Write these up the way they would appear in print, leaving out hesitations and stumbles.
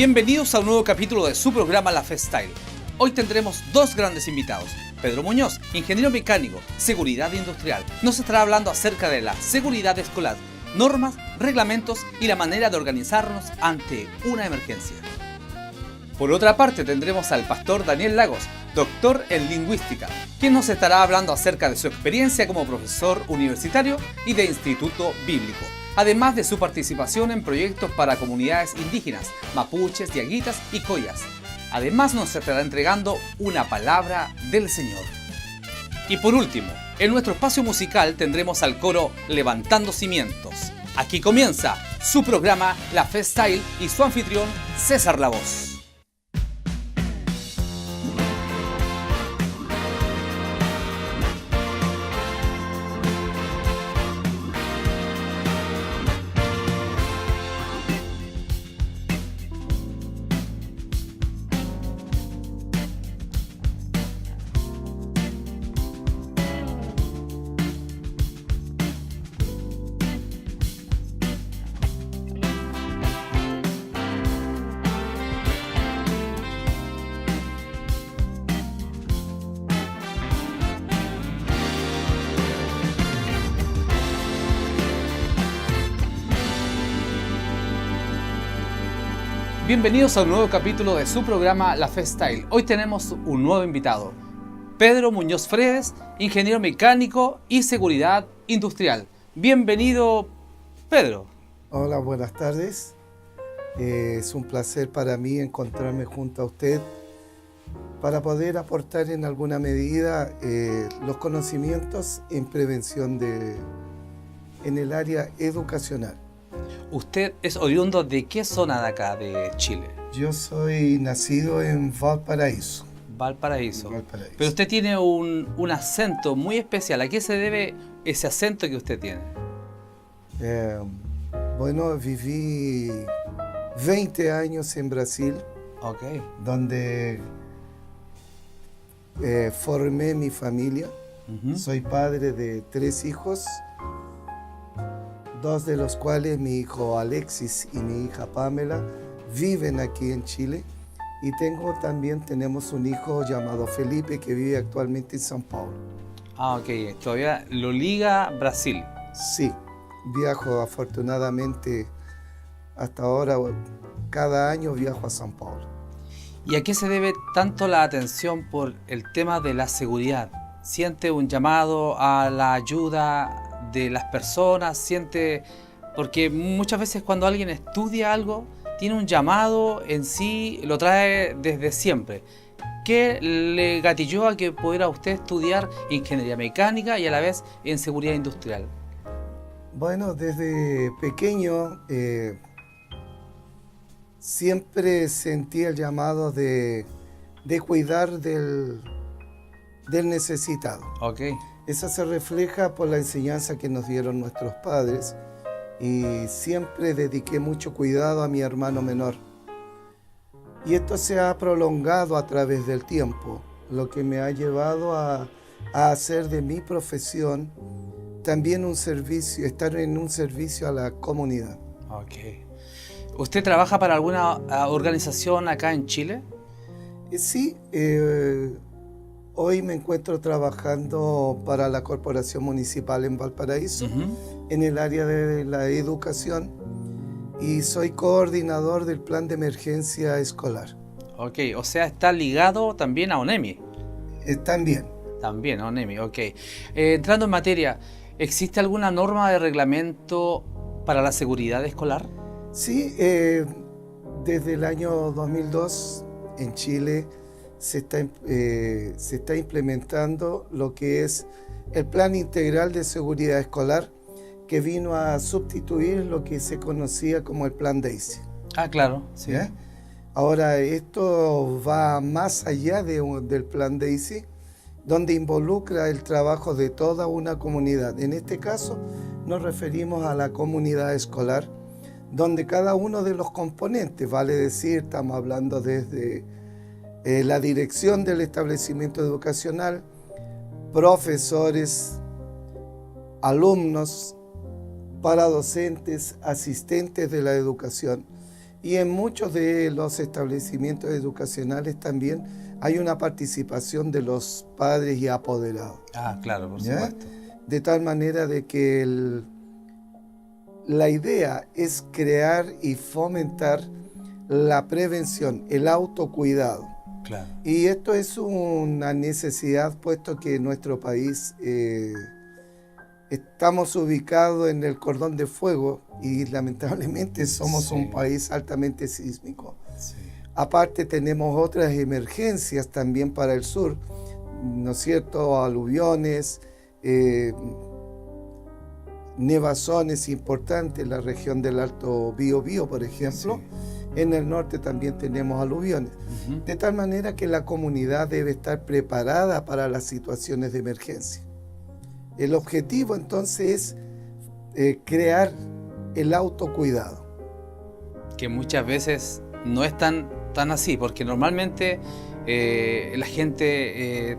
Bienvenidos a un nuevo capítulo de su programa La Fe Style. Hoy tendremos dos grandes invitados. Pedro Muñoz, ingeniero mecánico, seguridad industrial, nos estará hablando acerca de la seguridad escolar, normas, reglamentos y la manera de organizarnos ante una emergencia. Por otra parte tendremos al pastor Daniel Lagos, doctor en lingüística, quien nos estará hablando acerca de su experiencia como profesor universitario y de instituto bíblico, además de su participación en proyectos para comunidades indígenas, mapuches, diaguitas y collas. Además nos estará entregando una palabra del Señor. Y por último, en nuestro espacio musical tendremos al coro Levantando Cimientos. Aquí comienza su programa La Fe Style y su anfitrión César La Voz. Bienvenidos a un nuevo capítulo de su programa La Fe Style. Hoy tenemos un nuevo invitado, Pedro Muñoz Fredes, ingeniero mecánico y seguridad industrial. Bienvenido, Pedro. Hola, buenas tardes. Es un placer para mí encontrarme junto a usted para poder aportar en alguna medida los conocimientos en prevención en el área educacional. ¿Usted es oriundo de qué zona de acá, de Chile? Yo soy nacido en Valparaíso. Valparaíso. Pero usted tiene un acento muy especial. ¿A qué se debe ese acento que usted tiene? Bueno, viví 20 años en Brasil, donde formé mi familia. Soy padre de 3 hijos. 2 de los cuales mi hijo Alexis y mi hija Pamela viven aquí en Chile. Y tenemos un hijo llamado Felipe que vive actualmente en São Paulo. Ok. Todavía lo liga Brasil. Sí, viajo afortunadamente hasta ahora, cada año viajo a São Paulo. ¿Y a qué se debe tanto la atención por el tema de la seguridad? ¿Siente un llamado a la ayuda de las personas? Porque muchas veces cuando alguien estudia algo, tiene un llamado en sí, lo trae desde siempre. ¿Qué le gatilló a que pudiera usted estudiar ingeniería mecánica y a la vez en seguridad industrial? Bueno, desde pequeño siempre sentí el llamado de cuidar del necesitado. Esa se refleja por la enseñanza que nos dieron nuestros padres y siempre dediqué mucho cuidado a mi hermano menor. Y esto se ha prolongado a través del tiempo, lo que me ha llevado a hacer de mi profesión también estar en un servicio a la comunidad. ¿Usted trabaja para alguna organización acá en Chile? Sí, hoy me encuentro trabajando para la Corporación Municipal en Valparaíso, en el área de la educación, y soy coordinador del plan de emergencia escolar. O sea, está ligado también a ONEMI. También a ONEMI, entrando en materia, ¿existe alguna norma de reglamento para la seguridad escolar? Sí, desde el año 2002 en Chile se está implementando lo que es el Plan Integral de Seguridad Escolar, que vino a sustituir lo que se conocía como el Plan Daisy. Claro, sí. Ahora, esto va más allá del Plan Daisy, donde involucra el trabajo de toda una comunidad. En este caso, nos referimos a la comunidad escolar, donde cada uno de los componentes, vale decir, estamos hablando desde la dirección del establecimiento educacional, profesores, alumnos, paradocentes, asistentes de la educación, Y en muchos de los establecimientos educacionales también hay una participación de los padres y apoderados. Ah, claro, por ¿Ya? supuesto. De tal manera de que la idea es crear y fomentar la prevención, el autocuidado. Claro. Y esto es una necesidad, puesto que en nuestro país estamos ubicados en el cordón de fuego y lamentablemente somos Sí. un país altamente sísmico. Sí. Aparte tenemos otras emergencias también para el sur, ¿no es cierto? Aluviones, nevazones importantes en la región del Alto Biobío, por ejemplo. Sí. En el norte también tenemos aluviones. Ujú. De tal manera que la comunidad debe estar preparada para las situaciones de emergencia. El objetivo entonces es crear el autocuidado. Que muchas veces no es tan así, porque normalmente la gente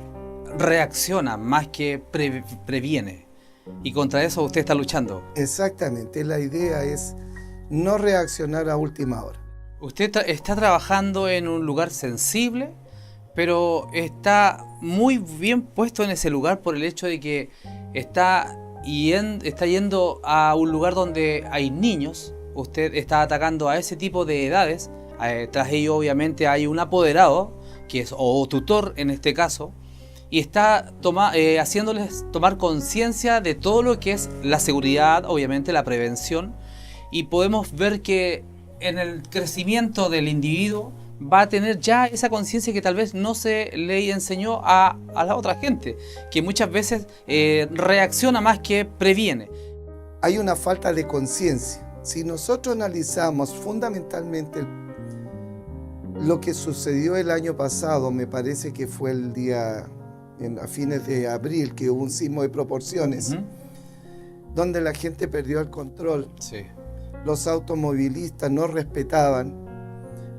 reacciona más que previene. Y contra eso usted está luchando. Exactamente, la idea es no reaccionar a última hora. Usted está trabajando en un lugar sensible, pero está muy bien puesto en ese lugar por el hecho de que está yendo a un lugar donde hay niños. Usted está atacando a ese tipo de edades. Tras ello, obviamente, hay un apoderado, que es o tutor en este caso, y está haciéndoles tomar conciencia de todo lo que es la seguridad, obviamente la prevención, y podemos ver que en el crecimiento del individuo va a tener ya esa conciencia que tal vez no se le enseñó a la otra gente, que muchas veces reacciona más que previene. Hay una falta de conciencia. Si nosotros analizamos fundamentalmente lo que sucedió el año pasado, me parece que fue el día, a fines de abril, que hubo un sismo de proporciones, Uh-huh. donde la gente perdió el control, Sí. los automovilistas no respetaban,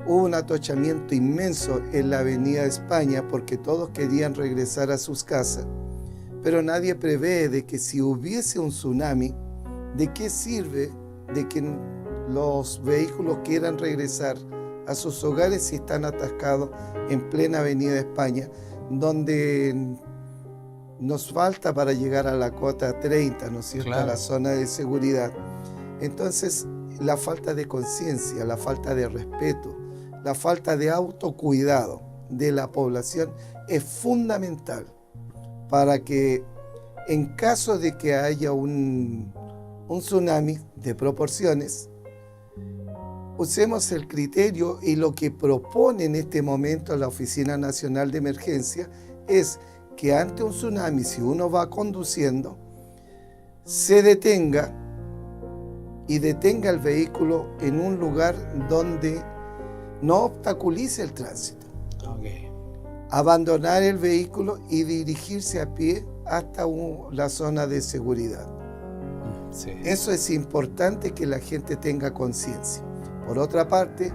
hubo un atochamiento inmenso en la avenida España porque todos querían regresar a sus casas, pero nadie prevé de que si hubiese un tsunami, ¿de qué sirve de que los vehículos quieran regresar a sus hogares si están atascados en plena avenida España, donde nos falta para llegar a la cota 30, ¿no es cierto?, Claro. a la zona de seguridad? Entonces, la falta de conciencia, la falta de respeto, la falta de autocuidado de la población es fundamental para que en caso de que haya un tsunami de proporciones, usemos el criterio, y lo que propone en este momento la Oficina Nacional de Emergencia es que ante un tsunami, si uno va conduciendo, se detenga y detenga el vehículo en un lugar donde no obstaculice el tránsito. Okay. Abandonar el vehículo y dirigirse a pie hasta la zona de seguridad. Sí. Eso es importante que la gente tenga conciencia. Por otra parte,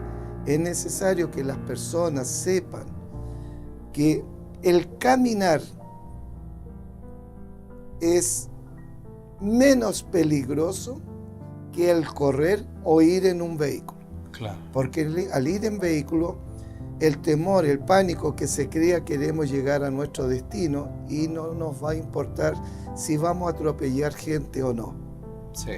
es necesario que las personas sepan que el caminar es menos peligroso que el correr o ir en un vehículo. Claro. Porque al ir en vehículo, el temor, el pánico que se crea, queremos llegar a nuestro destino y no nos va a importar si vamos a atropellar gente o no. Sí.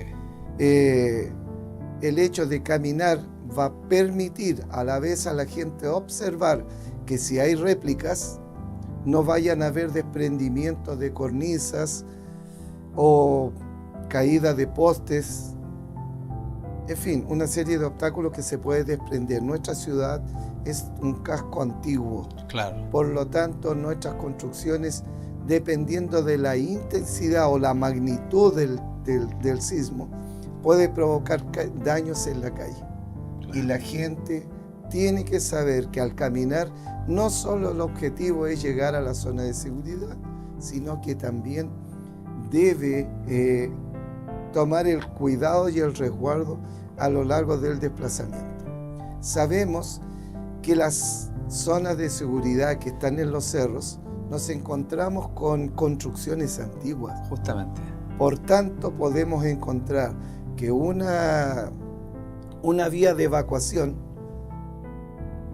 El hecho de caminar va a permitir a la vez a la gente observar que si hay réplicas, no vayan a haber desprendimientos de cornisas o caída de postes, en fin, una serie de obstáculos que se puede desprender. Nuestra ciudad es un casco antiguo, Claro. por lo tanto nuestras construcciones, dependiendo de la intensidad o la magnitud del sismo, puede provocar daños en la calle. Claro. Y la gente tiene que saber que al caminar no solo el objetivo es llegar a la zona de seguridad, sino que también debe tomar el cuidado y el resguardo a lo largo del desplazamiento. Sabemos que las zonas de seguridad que están en los cerros nos encontramos con construcciones antiguas. Justamente. Por tanto, podemos encontrar que una una vía de evacuación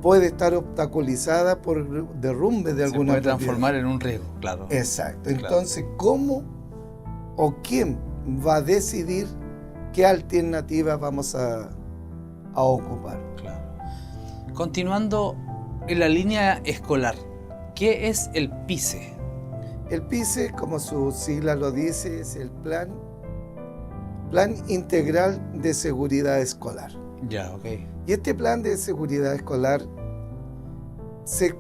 puede estar obstaculizada por derrumbe de alguna Se puede propiedad. transformar en un riesgo, claro. Exacto. Claro. Entonces, ¿cómo o quién va a decidir qué alternativa vamos a ocupar? Claro. Continuando en la línea escolar, ¿qué es el PICE? El PICE, como su sigla lo dice, es el Plan Integral de Seguridad Escolar. Ya, ok. Y este plan de seguridad escolar se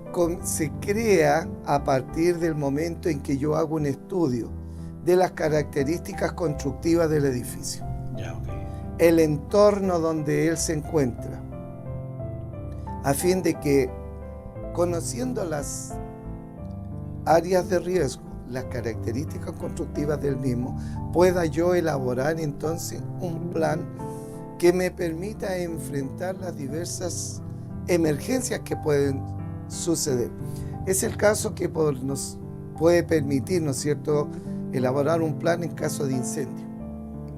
crea a partir del momento en que yo hago un estudio de las características constructivas del edificio, Ya, ok. el entorno donde él se encuentra, a fin de que, conociendo las áreas de riesgo, las características constructivas del mismo, pueda yo elaborar entonces un plan que me permita enfrentar las diversas emergencias que pueden suceder. Es el caso que nos puede permitir, ¿no es cierto?, elaborar un plan en caso de incendio.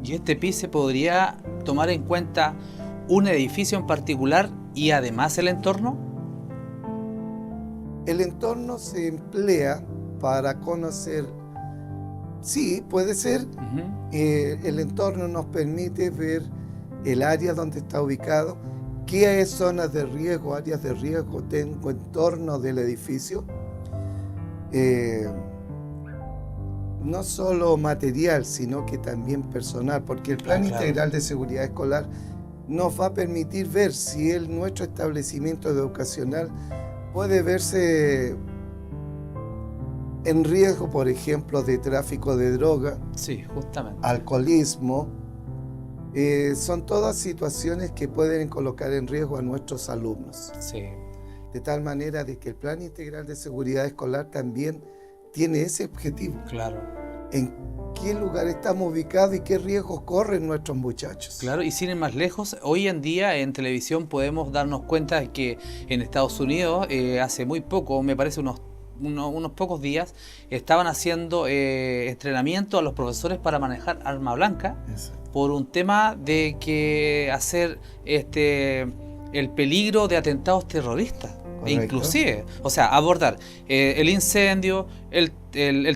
¿Y este PICE podría tomar en cuenta un edificio en particular y además el entorno? El entorno se emplea para conocer, sí, puede ser. El entorno nos permite ver el área donde está ubicado, qué zonas de riesgo, áreas de riesgo tengo en torno del edificio. No solo material, sino que también personal, porque el Plan Integral de Seguridad Escolar nos va a permitir ver si nuestro establecimiento educacional puede verse en riesgo, por ejemplo, de tráfico de droga, sí, justamente, alcoholismo. Son todas situaciones que pueden colocar en riesgo a nuestros alumnos. Sí. De tal manera de que el Plan Integral de Seguridad Escolar también tiene ese objetivo. Claro. En qué lugar estamos ubicados y qué riesgos corren nuestros muchachos. Claro, y sin ir más lejos, hoy en día en televisión podemos darnos cuenta de que en Estados Unidos, hace muy poco, me parece unos pocos días, estaban haciendo entrenamiento a los profesores para manejar arma blanca. Exacto. Por un tema de que hacer el peligro de atentados terroristas. Correcto. Inclusive, o sea, abordar el incendio, el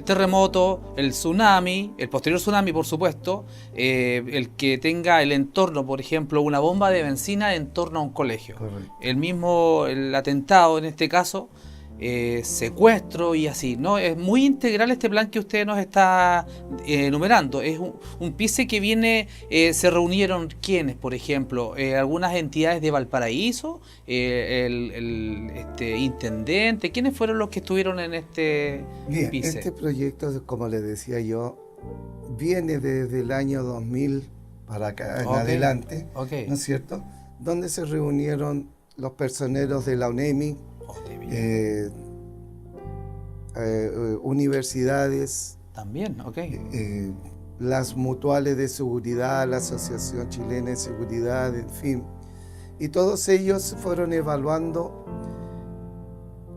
terremoto, el tsunami, el posterior tsunami, por supuesto, el que tenga el entorno, por ejemplo, una bomba de benzina en torno a un colegio. Correcto. El atentado en este caso, secuestro y así, ¿no? Es muy integral este plan que usted nos está enumerando. Es un PICE que viene, se reunieron ¿quiénes, por ejemplo? Algunas entidades de Valparaíso, el intendente, ¿quiénes fueron los que estuvieron en este PICE? Este proyecto, como le decía yo, viene desde el año 2000 para acá en adelante, ¿no es cierto? Donde se reunieron los personeros de la UNEMI, universidades, también, las mutuales de seguridad, la Asociación Chilena de Seguridad, en fin, y todos ellos fueron evaluando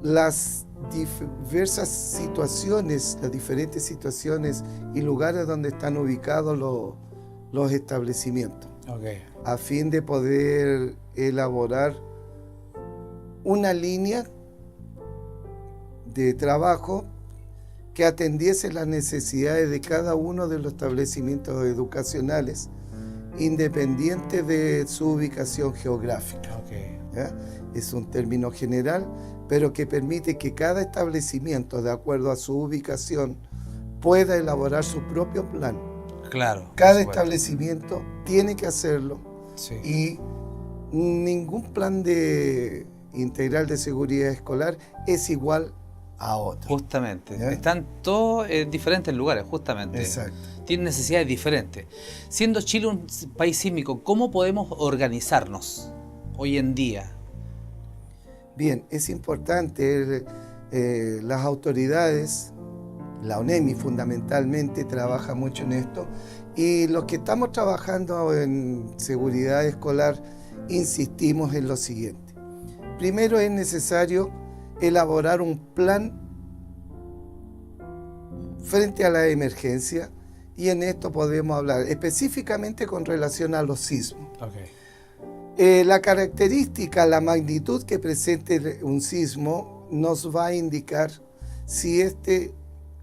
las diversas situaciones, las diferentes situaciones y lugares donde están ubicados los establecimientos, a fin de poder elaborar una línea de trabajo que atendiese las necesidades de cada uno de los establecimientos educacionales, independiente de su ubicación geográfica. ¿Ya? Es un término general, pero que permite que cada establecimiento, de acuerdo a su ubicación, pueda elaborar su propio plan. Claro. Cada establecimiento tiene que hacerlo, sí. Y ningún plan integral de seguridad escolar es igual a otro. Justamente. ¿Ya? Están todos en diferentes lugares, justamente. Exacto. Tienen necesidades diferentes. Siendo Chile un país sísmico, ¿cómo podemos organizarnos hoy en día? Bien, es importante. Las autoridades, la UNEMI fundamentalmente, trabaja mucho en esto. Y los que estamos trabajando en seguridad escolar, insistimos en lo siguiente. Primero es necesario elaborar un plan frente a la emergencia, y en esto podemos hablar específicamente con relación a los sismos. La característica, la magnitud que presente un sismo nos va a indicar si este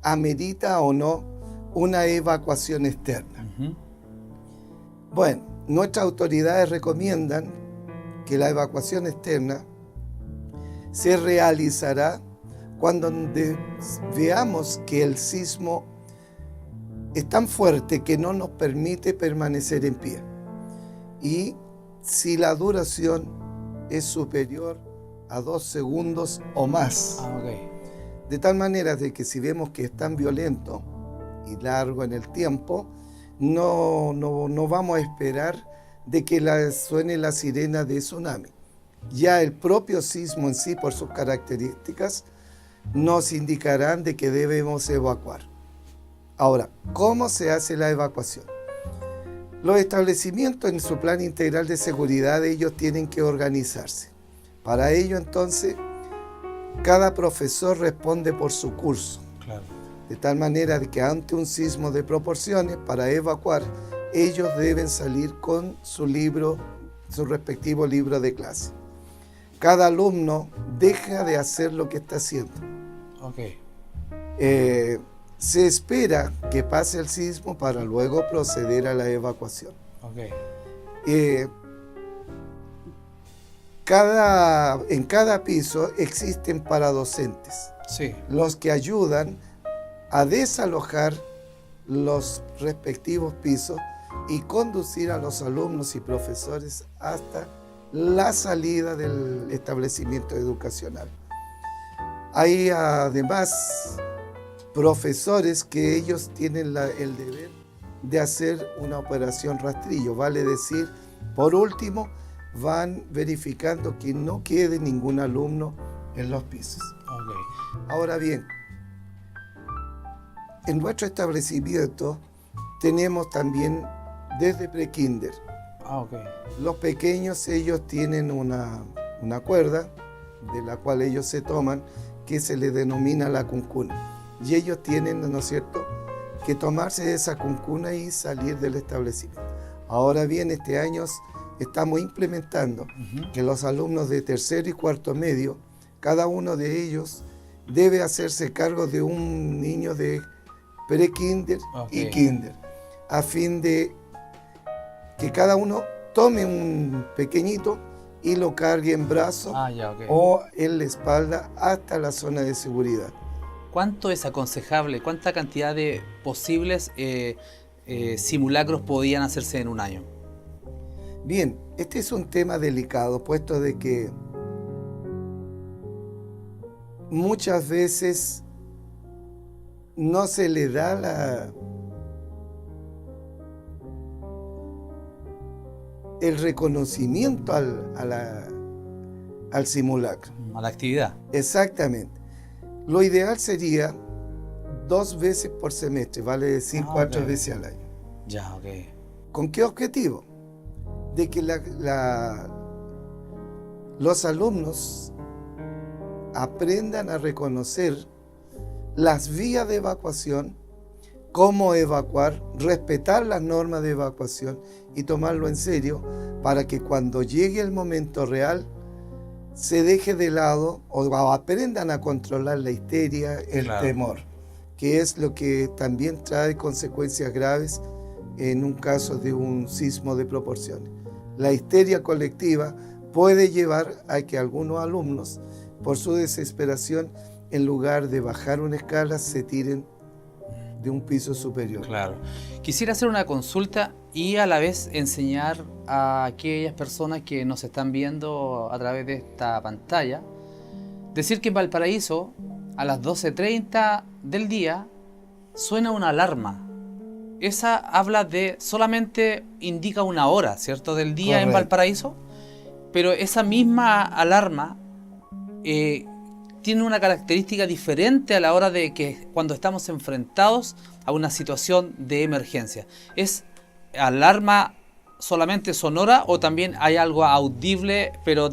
amerita o no una evacuación externa. Bueno, nuestras autoridades recomiendan que la evacuación externa se realizará cuando veamos que el sismo es tan fuerte que no nos permite permanecer en pie. Y si la duración es superior a 2 segundos o más. De tal manera de que si vemos que es tan violento y largo en el tiempo, no vamos a esperar de que suene la sirena de tsunami. Ya el propio sismo en sí, por sus características, nos indicarán de que debemos evacuar. Ahora, ¿cómo se hace la evacuación? Los establecimientos en su plan integral de seguridad, ellos tienen que organizarse. Para ello, entonces, cada profesor responde por su curso. Claro. De tal manera que ante un sismo de proporciones, para evacuar, ellos deben salir con su respectivo libro de clase. Cada alumno deja de hacer lo que está haciendo. Se espera que pase el sismo para luego proceder a la evacuación. En cada piso existen paradocentes, los que ayudan a desalojar los respectivos pisos y conducir a los alumnos y profesores hasta la salida del establecimiento educacional. Hay además profesores que ellos tienen el deber de hacer una operación rastrillo, vale decir, por último, van verificando que no quede ningún alumno en los pisos. Ahora bien, en nuestro establecimiento tenemos también desde prekinder. Los pequeños, ellos tienen una cuerda de la cual ellos se toman, que se le denomina la cuncuna. Y ellos tienen, ¿no es cierto?, que tomarse esa cuncuna y salir del establecimiento. Ahora bien, este año estamos implementando que los alumnos de tercero y cuarto medio, cada uno de ellos debe hacerse cargo de un niño de pre-kinder y kinder, a fin de que cada uno tome un pequeñito y lo cargue en brazos o en la espalda hasta la zona de seguridad. ¿Cuánto es aconsejable? ¿Cuánta cantidad de posibles simulacros podían hacerse en un año? Bien, este es un tema delicado, puesto de que muchas veces no se le da el reconocimiento al simulacro. A la actividad. Exactamente. Lo ideal sería 2 veces por semestre, vale decir 4 veces al año. ¿Con qué objetivo? De que los alumnos aprendan a reconocer las vías de evacuación, cómo evacuar, respetar las normas de evacuación y tomarlo en serio para que cuando llegue el momento real se deje de lado o aprendan a controlar la histeria, el temor, que es lo que también trae consecuencias graves en un caso de un sismo de proporciones. La histeria colectiva puede llevar a que algunos alumnos, por su desesperación, en lugar de bajar una escala, se tiren de un piso superior. Quisiera hacer una consulta y a la vez enseñar a aquellas personas que nos están viendo a través de esta pantalla, decir que en Valparaíso a las 12:30 del día suena una alarma. Esa habla solamente indica una hora, ¿cierto?, del día. Correcto. En Valparaíso, pero esa misma alarma tiene una característica diferente a la hora de que cuando estamos enfrentados a una situación de emergencia. ¿Es alarma solamente sonora o también hay algo audible pero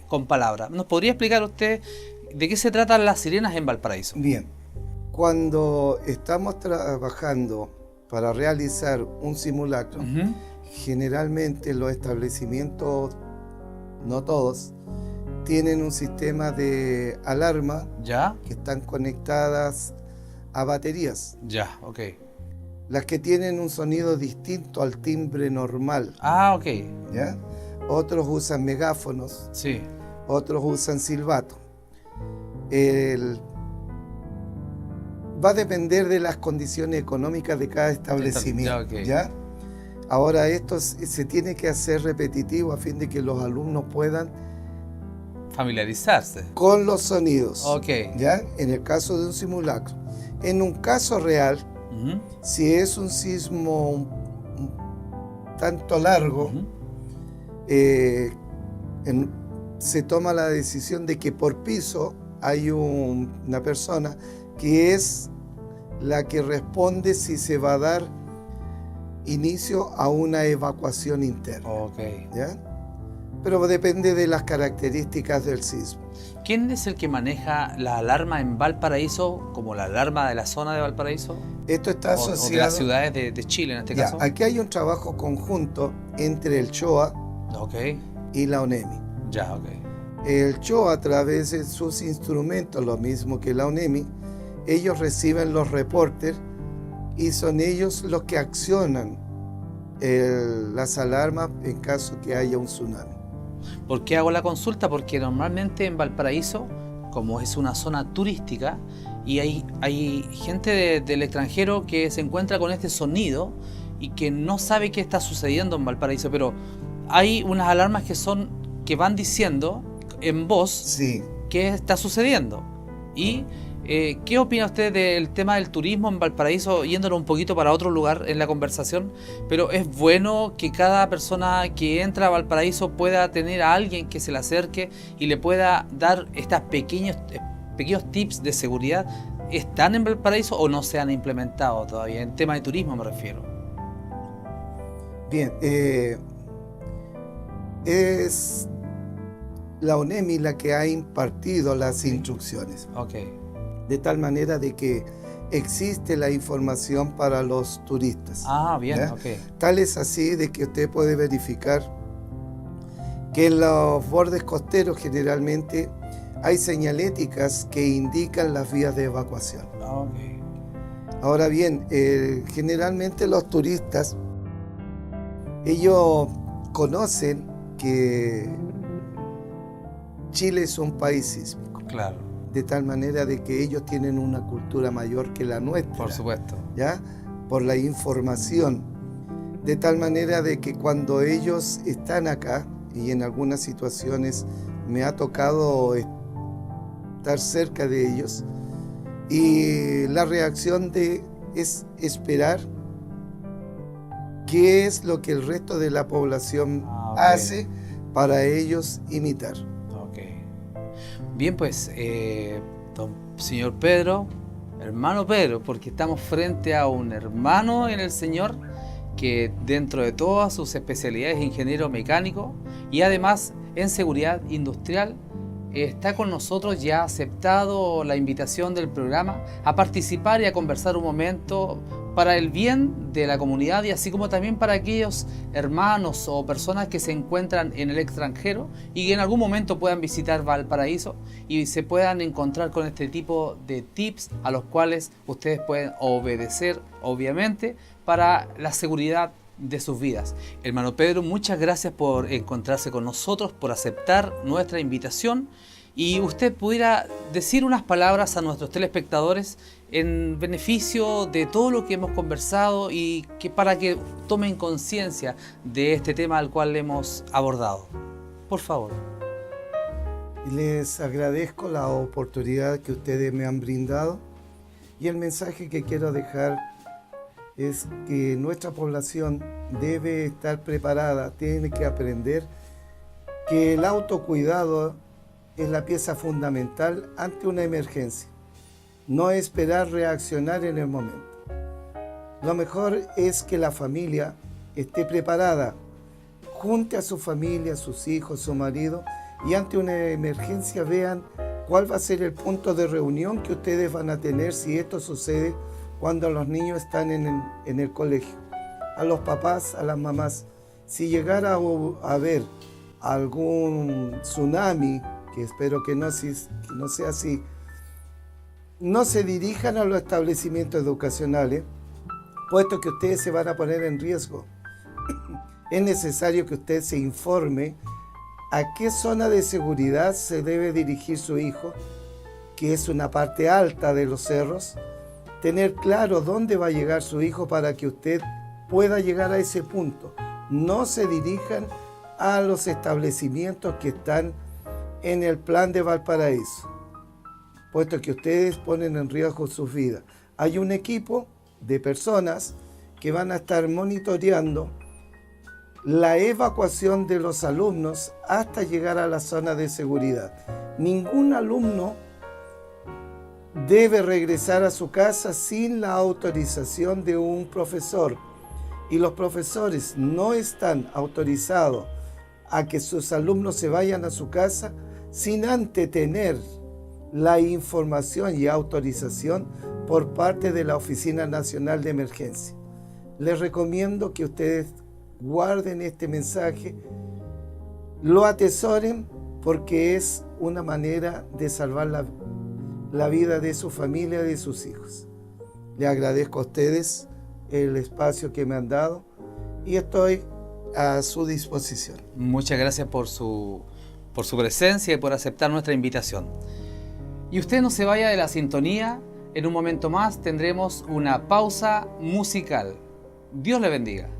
con palabras? ¿Nos podría explicar usted de qué se tratan las sirenas en Valparaíso? Bien, cuando estamos trabajando para realizar un simulacro, generalmente los establecimientos no todos, tienen un sistema de alarma ¿Ya? que están conectadas a baterías. Ya, ok. Las que tienen un sonido distinto al timbre normal, Ah, ok. ¿ya? Otros usan megáfonos, Sí. otros usan silbato. Va a depender de las condiciones económicas de cada establecimiento, Ya, ok. ¿ya? Ahora esto se tiene que hacer repetitivo a fin de que los alumnos puedan Familiarizarse. con los sonidos, Ok. ¿ya? En el caso de un simulacro. En un caso real, Ujú, si es un sismo un tanto largo, ujú. se toma la decisión de que por piso hay una persona que es la que responde si se va a dar inicio a una evacuación interna, Ok. ¿ya? Pero depende de las características del sismo. ¿Quién es el que maneja la alarma en Valparaíso, como la alarma de la zona de Valparaíso? Esto está O de asociado... las ciudades de Chile en este Ya, caso. aquí hay un trabajo conjunto entre el CHOA Ok. y la ONEMI. Ya, ok. El CHOA, a través de sus instrumentos, lo mismo que la ONEMI, ellos reciben los reportes y son ellos los que accionan las alarmas en caso que haya un tsunami. ¿Por qué hago la consulta? Porque normalmente en Valparaíso, como es una zona turística, y hay gente del extranjero que se encuentra con este sonido y que no sabe qué está sucediendo en Valparaíso, pero hay unas alarmas que van diciendo en voz Sí, qué está sucediendo. Y ¿qué opina usted del tema del turismo en Valparaíso, yéndolo un poquito para otro lugar en la conversación? Pero es bueno que cada persona que entra a Valparaíso pueda tener a alguien que se le acerque y le pueda dar estos pequeños tips de seguridad. ¿Están en Valparaíso o no se han implementado todavía? En tema de turismo me refiero. bien. Es la ONEMI la que ha impartido las instrucciones, Ok. de tal manera de que existe la información para los turistas. Ah, bien, ¿ya? ok. Tal es así de que usted puede verificar que en los bordes costeros generalmente hay señaléticas que indican las vías de evacuación. Ok. Ahora bien, generalmente los turistas, ellos conocen que Chile es un país sísmico, Claro, de tal manera de que ellos tienen una cultura mayor que la nuestra, por supuesto. ¿ya? Por la información, de tal manera de que cuando ellos están acá, y en algunas situaciones me ha tocado estar cerca de ellos, y la reacción es esperar qué es lo que el resto de la población Ok. hace para ellos imitar. Ok. Bien, pues, señor Pedro, hermano Pedro, porque estamos frente a un hermano en el Señor que dentro de todas sus especialidades es ingeniero mecánico y además en seguridad industrial. Está con nosotros, ya ha aceptado la invitación del programa a participar y a conversar un momento para el bien de la comunidad y así como también para aquellos hermanos o personas que se encuentran en el extranjero y que en algún momento puedan visitar Valparaíso y se puedan encontrar con este tipo de tips a los cuales ustedes pueden obedecer, obviamente, para la seguridad de sus vidas. Hermano Pedro, muchas gracias por encontrarse con nosotros, por aceptar nuestra invitación y usted pudiera decir unas palabras a nuestros telespectadores en beneficio de todo lo que hemos conversado y que para que tomen conciencia de este tema al cual hemos abordado. Por favor. Les agradezco la oportunidad que ustedes me han brindado y el mensaje que quiero dejar es que nuestra población debe estar preparada, tiene que aprender que el autocuidado es la pieza fundamental ante una emergencia. No esperar reaccionar en el momento. Lo mejor es que la familia esté preparada, junte a su familia, sus hijos, su marido, y ante una emergencia vean cuál va a ser el punto de reunión que ustedes van a tener si esto sucede cuando los niños están en el colegio. A los papás, a las mamás, si llegara a haber algún tsunami, que espero que no sea así, no se dirijan a los establecimientos educacionales, puesto que ustedes se van a poner en riesgo. Es necesario que usted se informe a qué zona de seguridad se debe dirigir su hijo, que es una parte alta de los cerros, tener claro dónde va a llegar su hijo para que usted pueda llegar a ese punto. No se dirijan a los establecimientos que están en el plan de Valparaíso, puesto que ustedes ponen en riesgo sus vidas. Hay un equipo de personas que van a estar monitoreando la evacuación de los alumnos hasta llegar a la zona de seguridad. Ningún alumno debe regresar a su casa sin la autorización de un profesor, y los profesores no están autorizados a que sus alumnos se vayan a su casa sin antes tener la información y autorización por parte de la Oficina Nacional de Emergencia. Les recomiendo que ustedes guarden este mensaje, lo atesoren, porque es una manera de salvar la vida de su familia y de sus hijos. Le agradezco a ustedes el espacio que me han dado y estoy a su disposición. Muchas gracias por su presencia y por aceptar nuestra invitación. Y usted no se vaya de la sintonía. En un momento más tendremos una pausa musical. Dios le bendiga.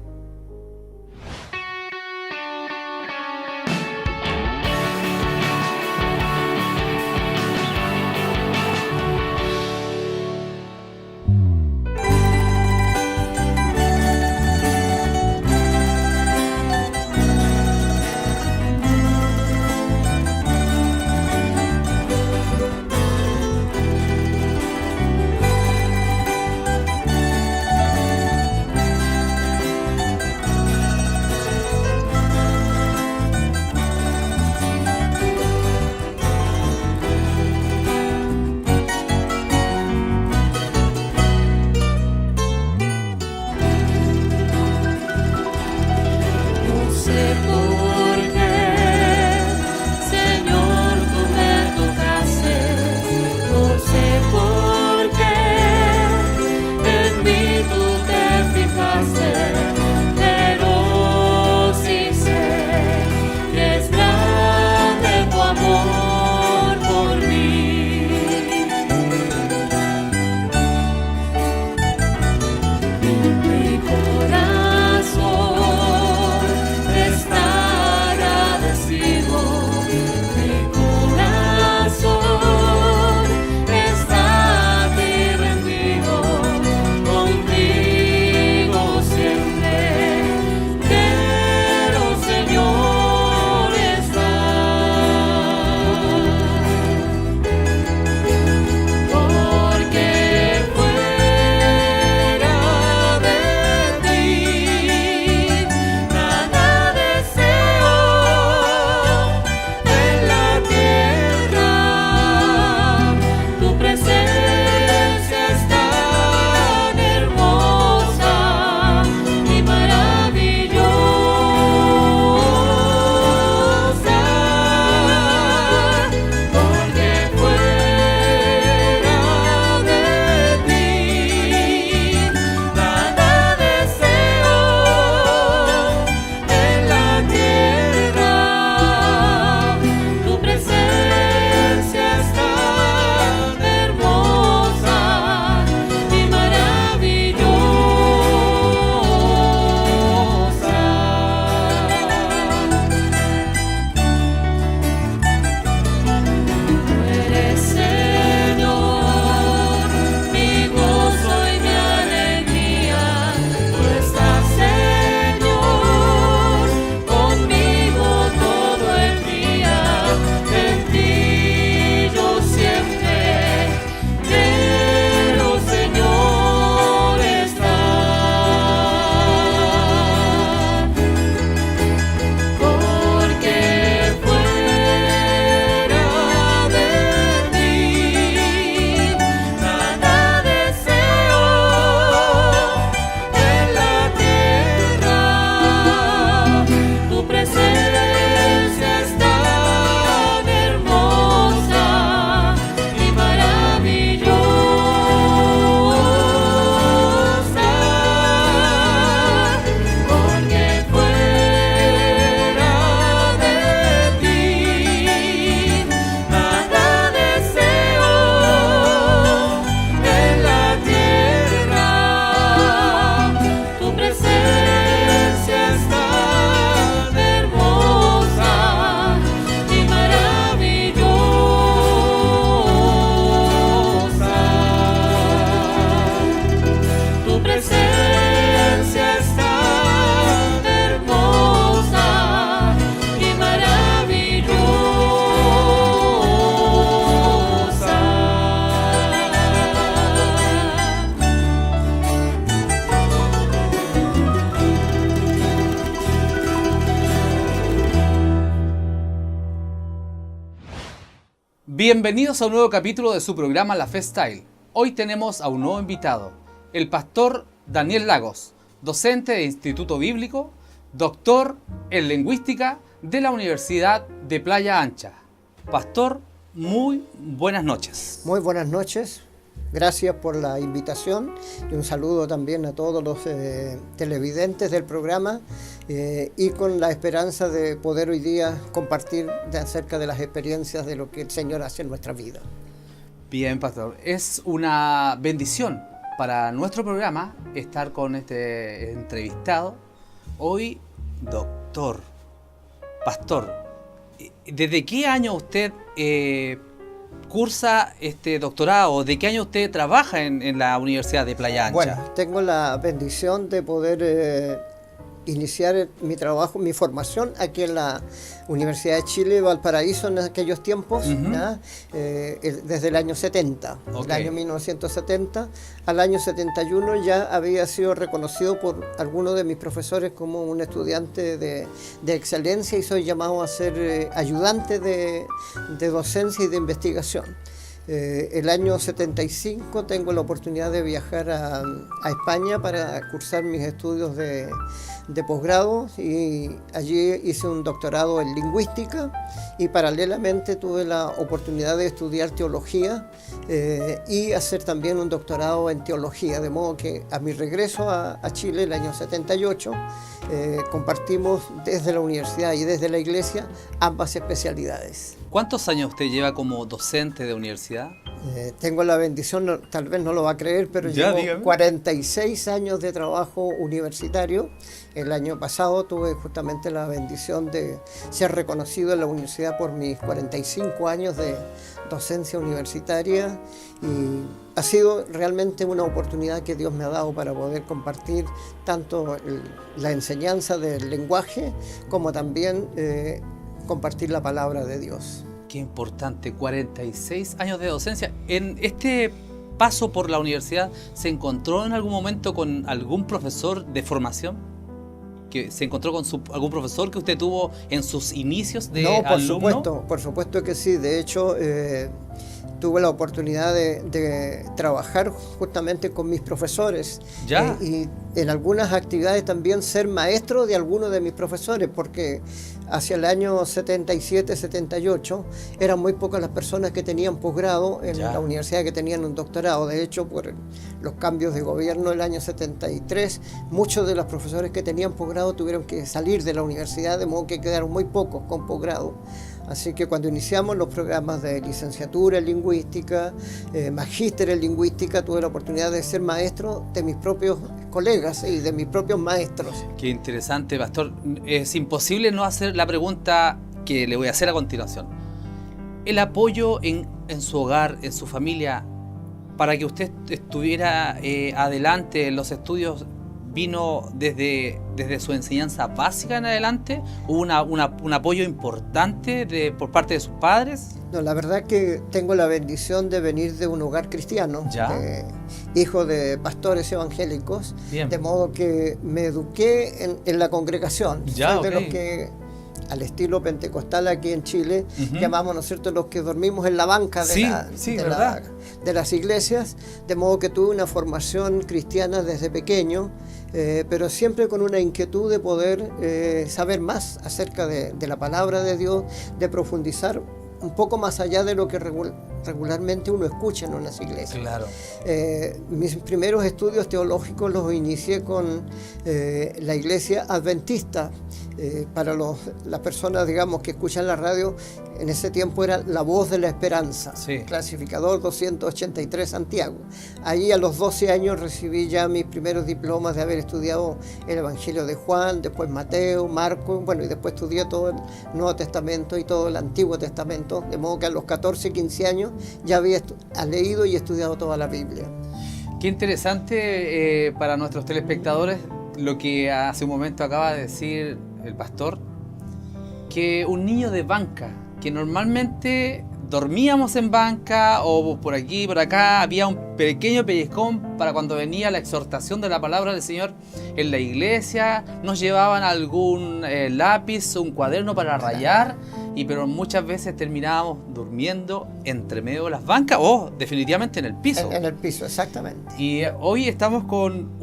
Bienvenidos a un nuevo capítulo de su programa La Fe Style. Hoy tenemos a un nuevo invitado, el pastor Daniel Lagos, docente de Instituto Bíblico, doctor en lingüística de la Universidad de Playa Ancha. Pastor, muy buenas noches. Muy buenas noches, gracias por la invitación y un saludo también a todos los televidentes del programa y con la esperanza de poder hoy día compartir acerca de las experiencias de lo que el Señor hace en nuestra vida. Bien, pastor, es una bendición para nuestro programa estar con este entrevistado. Hoy, doctor, pastor, ¿desde qué año usted cursa este doctorado? ¿De qué año usted trabaja en la Universidad de Playa Ancha? Bueno, tengo la bendición de poder iniciar mi trabajo, mi formación aquí en la Universidad de Chile, Valparaíso, en aquellos tiempos, desde el año 70, el año 1970 al año 71 ya había sido reconocido por algunos de mis profesores como un estudiante de excelencia y soy llamado a ser ayudante de docencia y de investigación. El año 75 tengo la oportunidad de viajar a España para cursar mis estudios de posgrado y allí hice un doctorado en lingüística y paralelamente tuve la oportunidad de estudiar teología y hacer también un doctorado en teología, de modo que a mi regreso a Chile el año 78 compartimos desde la universidad y desde la iglesia ambas especialidades. ¿Cuántos años usted lleva como docente de universidad? Tengo la bendición, tal vez no lo va a creer, pero llevo 46 años de trabajo universitario. El año pasado tuve justamente la bendición de ser reconocido en la universidad por mis 45 años de docencia universitaria y ha sido realmente una oportunidad que Dios me ha dado para poder compartir tanto la enseñanza del lenguaje como también compartir la palabra de Dios. Qué importante, 46 años de docencia. En este paso por la universidad, ¿se encontró en algún momento con algún profesor de formación? ¿Que se encontró con algún profesor que usted tuvo en sus inicios de alumno? No, por supuesto que sí. De hecho, tuve la oportunidad de trabajar justamente con mis profesores y en algunas actividades también ser maestro de algunos de mis profesores, porque hacia el año 77, 78 eran muy pocas las personas que tenían posgrado en la universidad, que tenían un doctorado. De hecho, por los cambios de gobierno del año 73, muchos de los profesores que tenían posgrado tuvieron que salir de la universidad, de modo que quedaron muy pocos con posgrado. Así que cuando iniciamos los programas de licenciatura en lingüística, magíster en lingüística, tuve la oportunidad de ser maestro de mis propios colegas y de mis propios maestros. Qué interesante, pastor. Es imposible no hacer la pregunta que le voy a hacer a continuación. El apoyo en su hogar, en su familia, para que usted estuviera adelante en los estudios, ¿vino desde su enseñanza básica en adelante? ¿Hubo un apoyo importante por parte de sus padres? No, la verdad que tengo la bendición de venir de un hogar cristiano, hijo de pastores evangélicos, de modo que me eduqué en la congregación. Soy de los que, al estilo pentecostal aquí en Chile, llamamos, ¿no es cierto?, los que dormimos en la banca de las iglesias, de modo que tuve una formación cristiana desde pequeño, pero siempre con una inquietud de poder saber más acerca de la palabra de Dios, de profundizar un poco más allá de lo que regularmente uno escucha en unas iglesias. Claro. Mis primeros estudios teológicos los inicié con la iglesia adventista. Para las personas, digamos, que escuchan la radio, en ese tiempo era La Voz de la Esperanza, clasificador 283 Santiago. Ahí a los 12 años recibí ya mis primeros diplomas de haber estudiado el Evangelio de Juan, después Mateo, Marco, bueno, y después estudié todo el Nuevo Testamento y todo el Antiguo Testamento, de modo que a los 14, 15 años ya había leído y estudiado toda la Biblia. Qué interesante para nuestros telespectadores lo que hace un momento acaba de decir el pastor, que un niño de banca, que normalmente dormíamos en banca o por aquí, por acá, había un pequeño pellizcón para cuando venía la exhortación de la palabra del Señor en la iglesia, nos llevaban algún lápiz, un cuaderno para rayar pero muchas veces terminábamos durmiendo entre medio de las bancas o definitivamente en el piso. En el piso, exactamente. Y hoy estamos con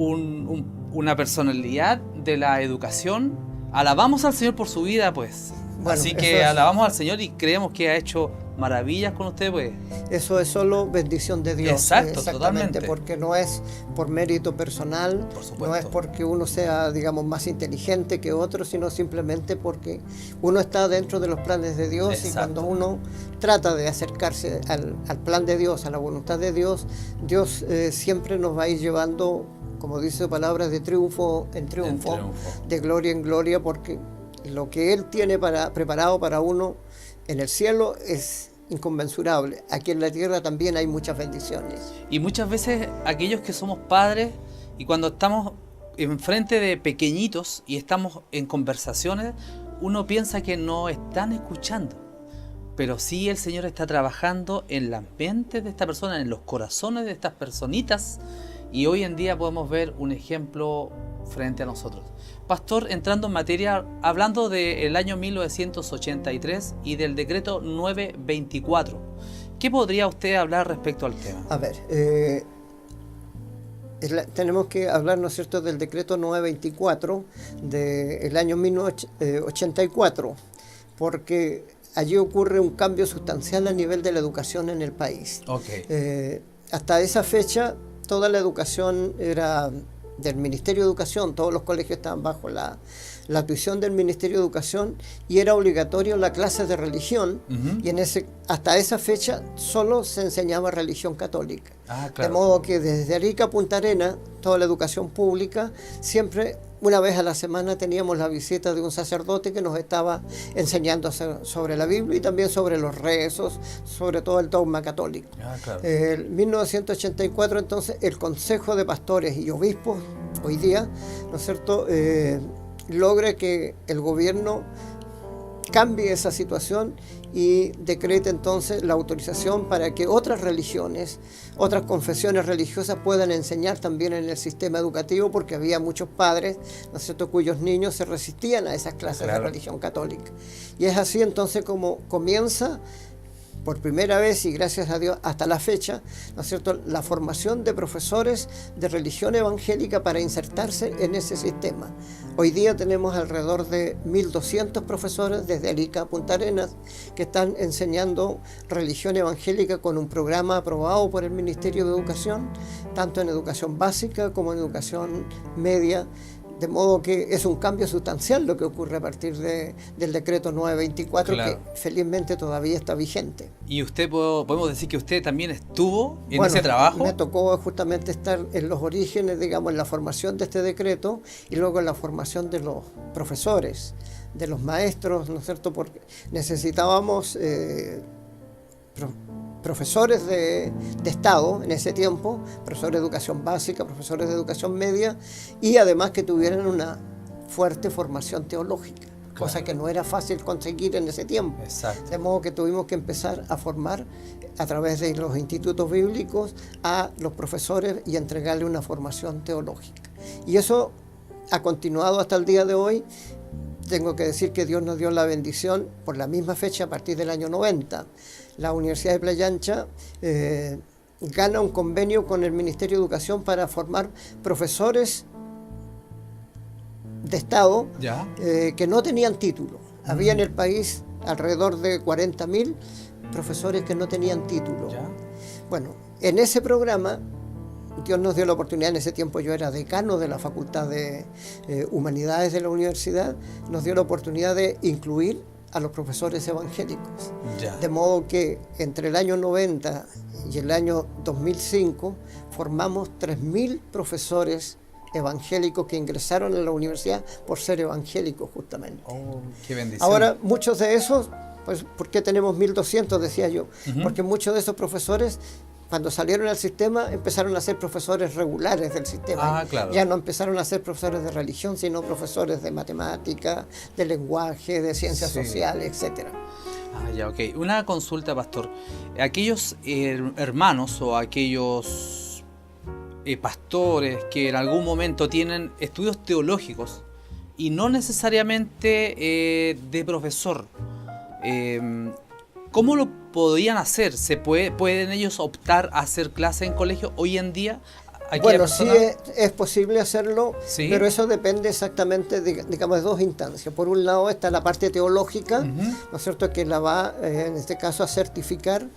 una personalidad de la educación. Alabamos al Señor por su vida, pues. Bueno, así que alabamos al Señor y creemos que ha hecho maravillas con usted, pues. Eso es solo bendición de Dios. Exacto, exactamente, totalmente. Porque no es por mérito personal, Por supuesto. no es porque uno sea, digamos, más inteligente que otro, sino simplemente porque uno está dentro de los planes de Dios. Exacto. Y cuando uno trata de acercarse al plan de Dios, a la voluntad de Dios, Dios siempre nos va a ir llevando, como dice su palabra, de triunfo en triunfo, de gloria en gloria, porque lo que Él tiene preparado para uno en el cielo es inconmensurable. Aquí en la tierra también hay muchas bendiciones. Y muchas veces aquellos que somos padres y cuando estamos enfrente de pequeñitos y estamos en conversaciones, uno piensa que no están escuchando. Pero sí el Señor está trabajando en las mentes de esta persona, en los corazones de estas personitas. Y hoy en día podemos ver un ejemplo frente a nosotros. Pastor, entrando en materia, hablando del año 1983 y del decreto 924, ¿qué podría usted hablar respecto al tema? A ver, tenemos que hablar, ¿no es cierto?, del decreto 924 del año 1984, porque allí ocurre un cambio sustancial a nivel de la educación en el país. Okay. Hasta esa fecha, toda la educación era del Ministerio de Educación, todos los colegios estaban bajo la tuición del Ministerio de Educación y era obligatorio la clase de religión. Uh-huh. Y hasta esa fecha solo se enseñaba religión católica. Claro. De modo que desde Arica a Punta Arenas, toda la educación pública, siempre una vez a la semana teníamos la visita de un sacerdote que nos estaba enseñando sobre la Biblia y también sobre los rezos, sobre todo el dogma católico. Claro. En 1984 entonces el Consejo de Pastores y Obispos, hoy día, ¿no es cierto?, logre que el gobierno cambie esa situación y decrete entonces la autorización para que otras religiones, otras confesiones religiosas puedan enseñar también en el sistema educativo, porque había muchos padres, ¿no es cierto?, cuyos niños se resistían a esas clases de religión católica. Y es así entonces como comienza por primera vez y gracias a Dios hasta la fecha, ¿no es cierto?, la formación de profesores de religión evangélica para insertarse en ese sistema. Hoy día tenemos alrededor de 1.200 profesores desde Arica a Punta Arenas que están enseñando religión evangélica con un programa aprobado por el Ministerio de Educación, tanto en educación básica como en educación media. De modo que es un cambio sustancial lo que ocurre a partir del decreto 924, claro, que felizmente todavía está vigente. ¿Y usted podemos decir que usted también estuvo en ese trabajo? Me tocó justamente estar en los orígenes, digamos, en la formación de este decreto y luego en la formación de los profesores, de los maestros, ¿no es cierto? Porque necesitábamos profesores de Estado en ese tiempo, profesores de educación básica, profesores de educación media y además que tuvieran una fuerte formación teológica, claro, cosa que no era fácil conseguir en ese tiempo. Exacto. De modo que tuvimos que empezar a formar a través de los institutos bíblicos a los profesores y entregarle una formación teológica. Y eso ha continuado hasta el día de hoy. Tengo que decir que Dios nos dio la bendición por la misma fecha a partir del año 90. La Universidad de Playa Ancha gana un convenio con el Ministerio de Educación para formar profesores de Estado que no tenían título. Había en el país alrededor de 40.000 profesores que no tenían título. Bueno, en ese programa Dios nos dio la oportunidad, en ese tiempo yo era decano de la Facultad de Humanidades de la universidad, nos dio la oportunidad de incluir a los profesores evangélicos. De modo que entre el año 90 y el año 2005 formamos 3.000 profesores evangélicos que ingresaron a la universidad por ser evangélicos justamente. Oh, qué bendición. Ahora, muchos de esos, pues, ¿por qué tenemos 1.200? Decía yo. Porque muchos de esos profesores, cuando salieron al sistema, empezaron a ser profesores regulares del sistema. Claro. Ya no empezaron a ser profesores de religión, sino profesores de matemática, de lenguaje, de ciencias sociales, etc. Ok. Una consulta, pastor. Aquellos hermanos o aquellos pastores que en algún momento tienen estudios teológicos y no necesariamente de profesor, ¿Cómo lo podrían hacer? ¿Pueden ellos optar a hacer clase en colegio hoy en día? Bueno, sí es posible hacerlo, ¿Sí? Pero eso depende exactamente, digamos, de dos instancias. Por un lado está la parte teológica, ¿no es cierto?, que la va, en este caso, a certificar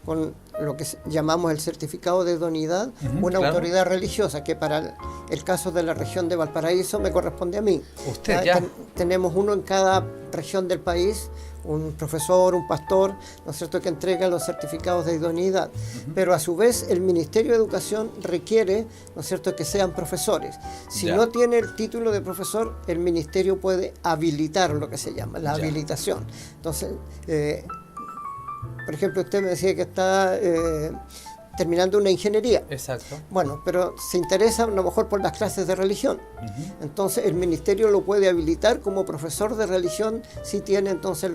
con lo que llamamos el certificado de idoneidad, una autoridad religiosa, que para el caso de la región de Valparaíso me corresponde a mí. Usted ya. Tenemos uno en cada región del país, un profesor, un pastor, ¿no es cierto?, que entrega los certificados de idoneidad. Pero a su vez el Ministerio de Educación requiere, ¿no es cierto?, que sean profesores. Si no tiene el título de profesor, el Ministerio puede habilitar, lo que se llama, la habilitación. Entonces, por ejemplo, usted me decía que está terminando una ingeniería. Exacto. Bueno, pero se interesa a lo mejor por las clases de religión. Entonces el ministerio lo puede habilitar como profesor de religión si tiene entonces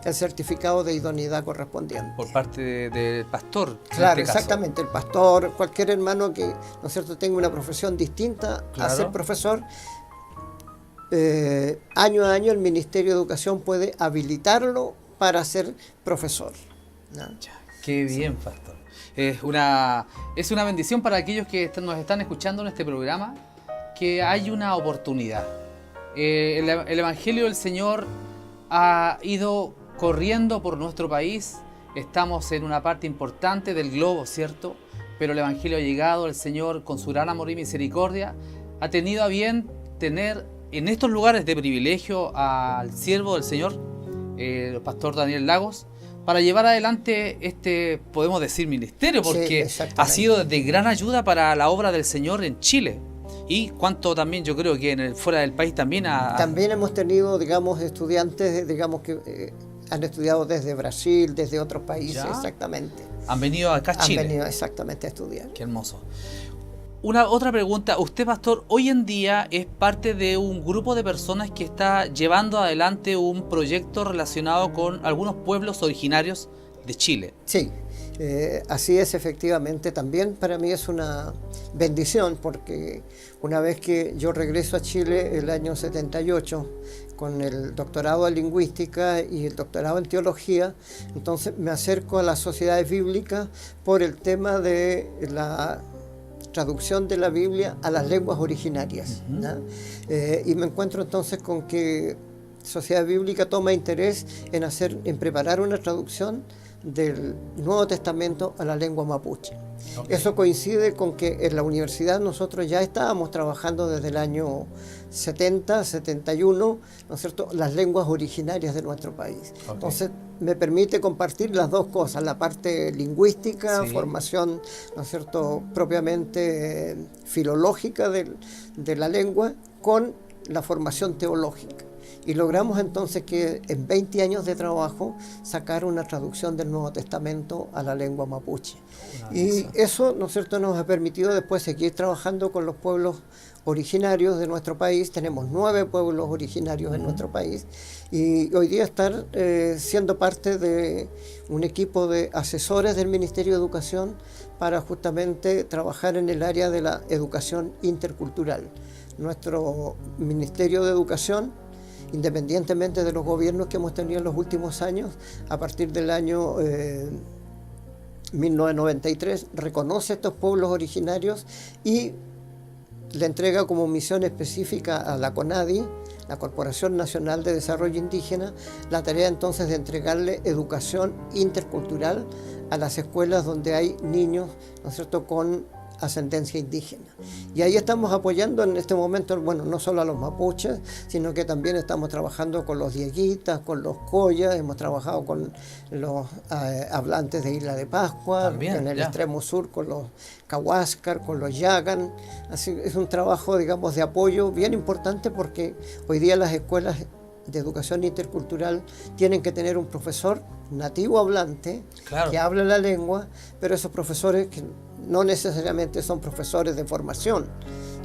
el certificado de idoneidad correspondiente. Por parte del pastor. Claro, en este exactamente. El pastor, cualquier hermano que, ¿no es cierto?, tenga una profesión distinta a ser profesor. Año a año el Ministerio de Educación puede habilitarlo para ser profesor, ¿no? Qué bien, pastor. Es una bendición para aquellos que nos están escuchando en este programa, que hay una oportunidad. El Evangelio del Señor ha ido corriendo por nuestro país. Estamos en una parte importante del globo, ¿cierto? Pero el Evangelio ha llegado. El Señor, con su gran amor y misericordia, ha tenido a bien tener en estos lugares de privilegio al siervo del Señor, el pastor Daniel Lagos, para llevar adelante podemos decir, ministerio, porque ha sido de gran ayuda para la obra del Señor en Chile. Y cuánto también, yo creo que fuera del país también También hemos tenido, digamos, estudiantes, digamos, que han estudiado desde Brasil, desde otros países. ¿Ya? Exactamente. Han venido acá a Chile. Han venido exactamente a estudiar. Qué hermoso. Otra pregunta, usted, pastor, hoy en día es parte de un grupo de personas que está llevando adelante un proyecto relacionado con algunos pueblos originarios de Chile. Sí, así es, efectivamente. También para mí es una bendición, porque una vez que yo regreso a Chile el año 78, con el doctorado en lingüística y el doctorado en teología, entonces me acerco a las sociedades bíblicas por el tema de la traducción de la Biblia a las lenguas originarias, ¿no? Y me encuentro entonces con que Sociedad Bíblica toma interés en preparar una traducción del Nuevo Testamento a la lengua mapuche. Eso coincide con que en la universidad nosotros ya estábamos trabajando desde el año 70, 71, ¿no es cierto?, las lenguas originarias de nuestro país. Entonces me permite compartir las dos cosas, la parte lingüística, formación, ¿no es cierto?, propiamente filológica de la lengua, con la formación teológica. Y logramos entonces que en 20 años de trabajo sacar una traducción del Nuevo Testamento a la lengua mapuche. Y eso, ¿no es cierto?, nos ha permitido después seguir trabajando con los pueblos originarios de nuestro país. Tenemos 9 pueblos originarios en nuestro país, y hoy día estar siendo parte de un equipo de asesores del Ministerio de Educación para justamente trabajar en el área de la educación intercultural. Nuestro Ministerio de Educación, independientemente de los gobiernos que hemos tenido en los últimos años, a partir del año 1993, reconoce estos pueblos originarios y le entrega como misión específica a la CONADI, la Corporación Nacional de Desarrollo Indígena, la tarea entonces de entregarle educación intercultural a las escuelas donde hay niños, ¿no es cierto?, con ascendencia indígena. Y ahí estamos apoyando en este momento, bueno, no solo a los mapuches, sino que también estamos trabajando con los dieguitas, con los collas, hemos trabajado con los hablantes de Isla de Pascua, también, en el extremo sur con los Cahuáscar, con los Yagan. Así es un trabajo, digamos, de apoyo bien importante, porque hoy día las escuelas de educación intercultural tienen que tener un profesor nativo hablante, que hable la lengua, pero esos profesores que no necesariamente son profesores de formación,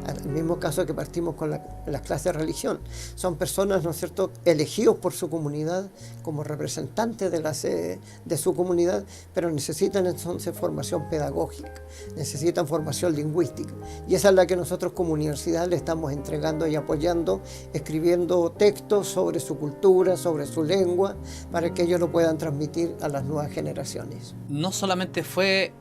el mismo caso que partimos con las clases de religión. Son personas, ¿no es cierto?, elegidos por su comunidad como representantes de su comunidad, pero necesitan entonces formación pedagógica, necesitan formación lingüística. Y esa es la que nosotros como universidad le estamos entregando y apoyando, escribiendo textos sobre su cultura, sobre su lengua, para que ellos lo puedan transmitir a las nuevas generaciones. No solamente fue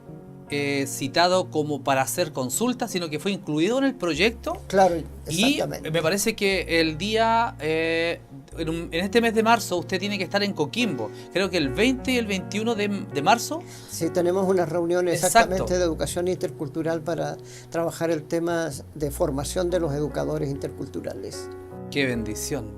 citado como para hacer consultas, sino que fue incluido en el proyecto. Claro, exactamente. Y me parece que el día, en este mes de marzo, usted tiene que estar en Coquimbo. Creo que el 20 y el 21 de marzo. Sí, tenemos una reunión exactamente Exacto. de educación intercultural para trabajar el tema de formación de los educadores interculturales. ¡Qué bendición!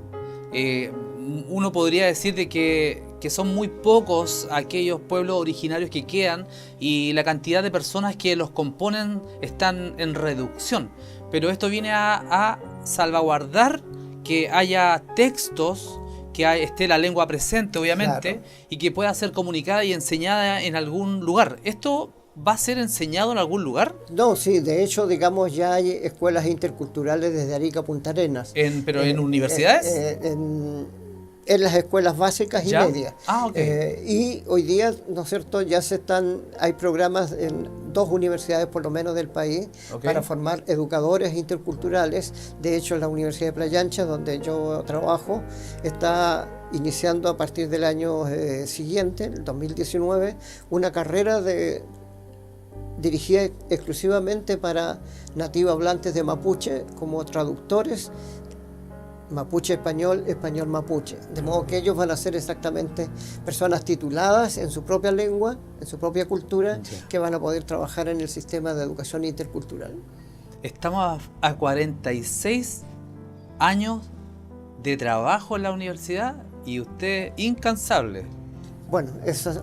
Uno podría decir de que son muy pocos aquellos pueblos originarios que quedan y la cantidad de personas que los componen están en reducción. Pero esto viene a salvaguardar que haya textos, que esté la lengua presente, obviamente, Claro. y que pueda ser comunicada y enseñada en algún lugar. ¿Esto va a ser enseñado en algún lugar? No, sí, de hecho, digamos, ya hay escuelas interculturales desde Arica a Punta Arenas. ¿Pero en universidades? En las escuelas básicas y ¿Ya? medias. Ah, ok. Y hoy día, ¿no es cierto?, ya hay programas en 2 universidades por lo menos del país, Ok. para formar educadores interculturales. De hecho, la Universidad de Playa Ancha, donde yo trabajo, está iniciando a partir del año siguiente, el 2019, una carrera dirigida exclusivamente para nativos hablantes de mapuche como traductores mapuche español, español mapuche. De modo que ellos van a ser exactamente personas tituladas en su propia lengua, en su propia cultura, Sí. que van a poder trabajar en el sistema de educación intercultural. Estamos a 46 años de trabajo en la universidad y usted incansable. Bueno,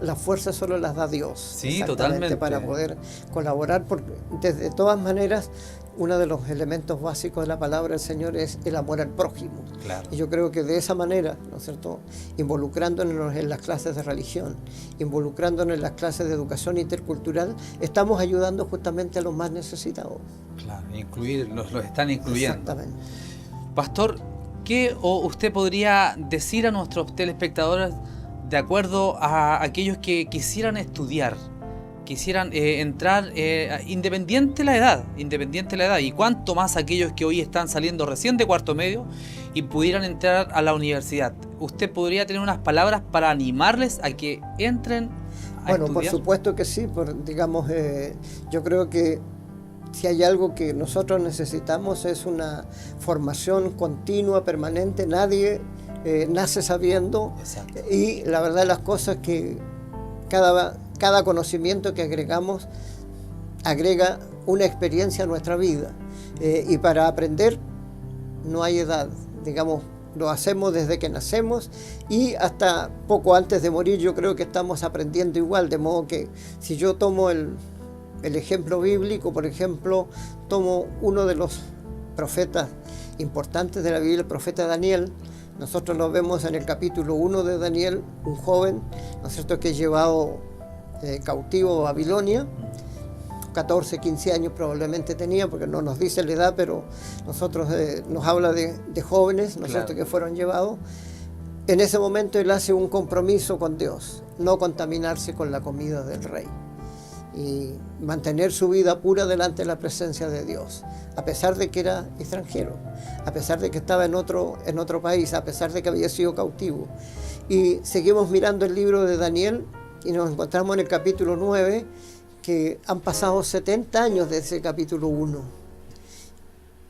las fuerzas solo las da Dios. Sí, exactamente, totalmente. para poder colaborar, porque de todas maneras, uno de los elementos básicos de la palabra del Señor es el amor al prójimo. Claro. Y yo creo que de esa manera, ¿no es cierto?, involucrándonos en las clases de religión, involucrándonos en las clases de educación intercultural, estamos ayudando justamente a los más necesitados. Claro, los están incluyendo. Exactamente. Pastor, ¿qué usted podría decir a nuestros telespectadores de acuerdo a aquellos que quisieran estudiar, quisieran entrar, independiente la edad, y cuánto más aquellos que hoy están saliendo recién de cuarto medio y pudieran entrar a la universidad? ¿Usted podría tener unas palabras para animarles a que entren a Bueno, por estudiar? supuesto que sí, digamos, yo creo que si hay algo que nosotros necesitamos es una formación continua, permanente. Nadie nace sabiendo. Exacto. Y la verdad de las cosas que cada conocimiento que agregamos agrega una experiencia a nuestra vida. Y para aprender no hay edad, digamos, lo hacemos desde que nacemos y hasta poco antes de morir. Yo creo que estamos aprendiendo igual, de modo que si yo tomo el ejemplo bíblico, por ejemplo, tomo uno de los profetas importantes de la Biblia, el profeta Daniel. Nosotros lo vemos en el capítulo 1 de Daniel, un joven, ¿no es cierto?, que es llevado cautivo a Babilonia. 14, 15 años probablemente tenía, porque no nos dice la edad, pero nosotros nos habla de jóvenes, ¿no es cierto?, que fueron llevados. En ese momento él hace un compromiso con Dios, no contaminarse con la comida del rey y mantener su vida pura delante de la presencia de Dios, a pesar de que era extranjero, a pesar de que estaba en otro país, a pesar de que había sido cautivo. Y seguimos mirando el libro de Daniel y nos encontramos en el capítulo 9, que han pasado 70 años desde ese capítulo 1.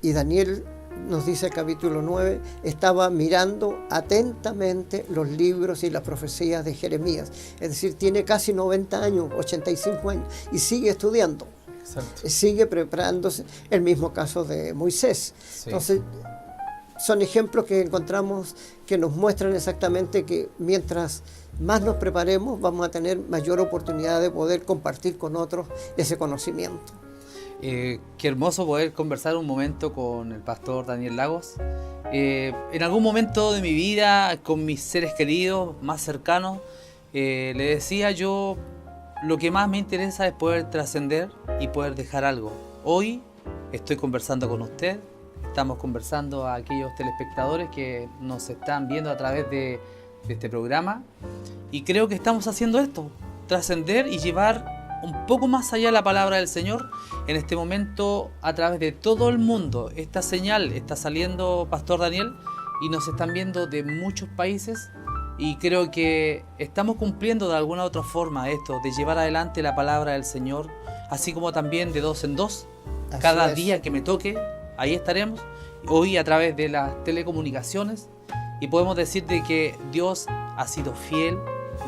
Y Daniel, nos dice el capítulo 9, estaba mirando atentamente los libros y las profecías de Jeremías. Es decir, tiene casi 90 años, 85 años, y sigue estudiando. Exacto. Sigue preparándose. El mismo caso de Moisés. Sí. Entonces, son ejemplos que encontramos que nos muestran exactamente que mientras más nos preparemos, vamos a tener mayor oportunidad de poder compartir con otros ese conocimiento. Qué hermoso poder conversar un momento con el pastor Daniel Lagos. En algún momento de mi vida, con mis seres queridos más cercanos, le decía yo, lo que más me interesa es poder trascender y poder dejar algo. Hoy estoy conversando con usted, estamos conversando a aquellos telespectadores que nos están viendo a través de este programa, y creo que estamos haciendo esto, trascender y llevar un poco más allá la palabra del Señor en este momento a través de todo el mundo. Esta señal está saliendo, Pastor Daniel, y nos están viendo de muchos países, y creo que estamos cumpliendo de alguna u otra forma esto, de llevar adelante la palabra del Señor, así como también de 2 en 2. Cada día que me toque, ahí estaremos, hoy a través de las telecomunicaciones, y podemos decir de que Dios ha sido fiel,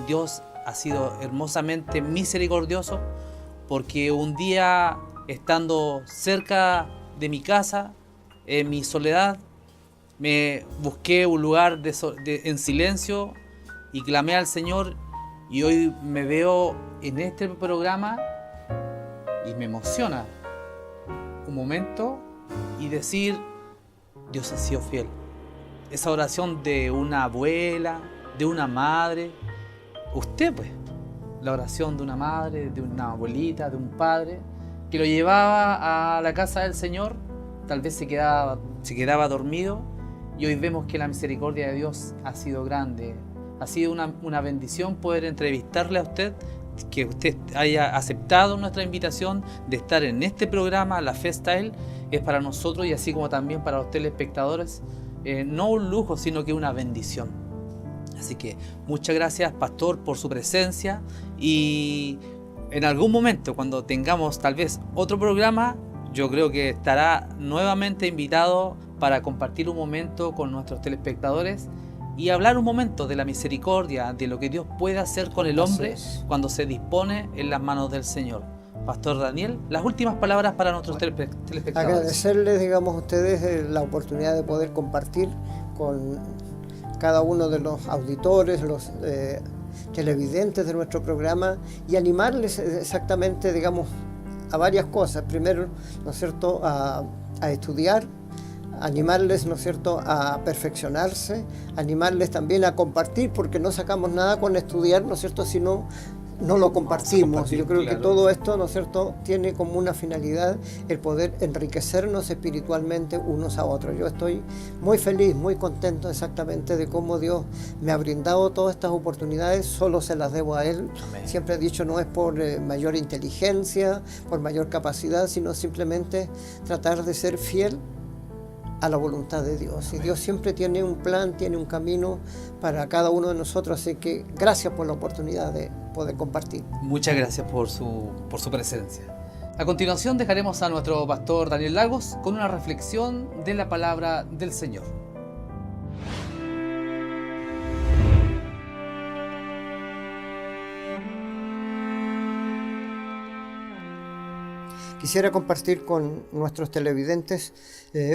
Dios ha sido hermosamente misericordioso, porque un día, estando cerca de mi casa, en mi soledad, me busqué un lugar en silencio y clamé al Señor, y hoy me veo en este programa y me emociona un momento y decir: Dios ha sido fiel. Esa oración de una abuela, de una madre, usted pues, la oración de una madre, de una abuelita, de un padre, que lo llevaba a la casa del Señor, tal vez se quedaba dormido, y hoy vemos que la misericordia de Dios ha sido grande. Ha sido una bendición poder entrevistarle a usted, que usted haya aceptado nuestra invitación de estar en este programa, La Fe Style. Es para nosotros, y así como también para los telespectadores, no un lujo, sino que una bendición. Así que muchas gracias, Pastor, por su presencia, y en algún momento, cuando tengamos tal vez otro programa, yo creo que estará nuevamente invitado para compartir un momento con nuestros telespectadores y hablar un momento de la misericordia, de lo que Dios puede hacer con el hombre cuando se dispone en las manos del Señor. Pastor Daniel, las últimas palabras para nuestros telespectadores. Agradecerles, digamos, a ustedes la oportunidad de poder compartir con cada uno de los auditores, los televidentes de nuestro programa, y animarles exactamente, digamos, a varias cosas. Primero, ¿no es cierto?, a estudiar, animarles, ¿no es cierto?, a perfeccionarse, animarles también a compartir, porque no sacamos nada con estudiar, ¿no es cierto?, si no lo compartimos. Yo creo que todo esto, ¿no es cierto?, tiene como una finalidad el poder enriquecernos espiritualmente unos a otros. Yo estoy muy feliz, muy contento exactamente de cómo Dios me ha brindado todas estas oportunidades, solo se las debo a Él. Amén. Siempre he dicho, no es por mayor inteligencia, por mayor capacidad, sino simplemente tratar de ser fiel a la voluntad de Dios. Y Dios siempre tiene un plan, tiene un camino para cada uno de nosotros, así que gracias por la oportunidad de poder compartir. Muchas gracias por su presencia. A continuación dejaremos a nuestro pastor Daniel Lagos con una reflexión de la palabra del Señor. Quisiera compartir con nuestros televidentes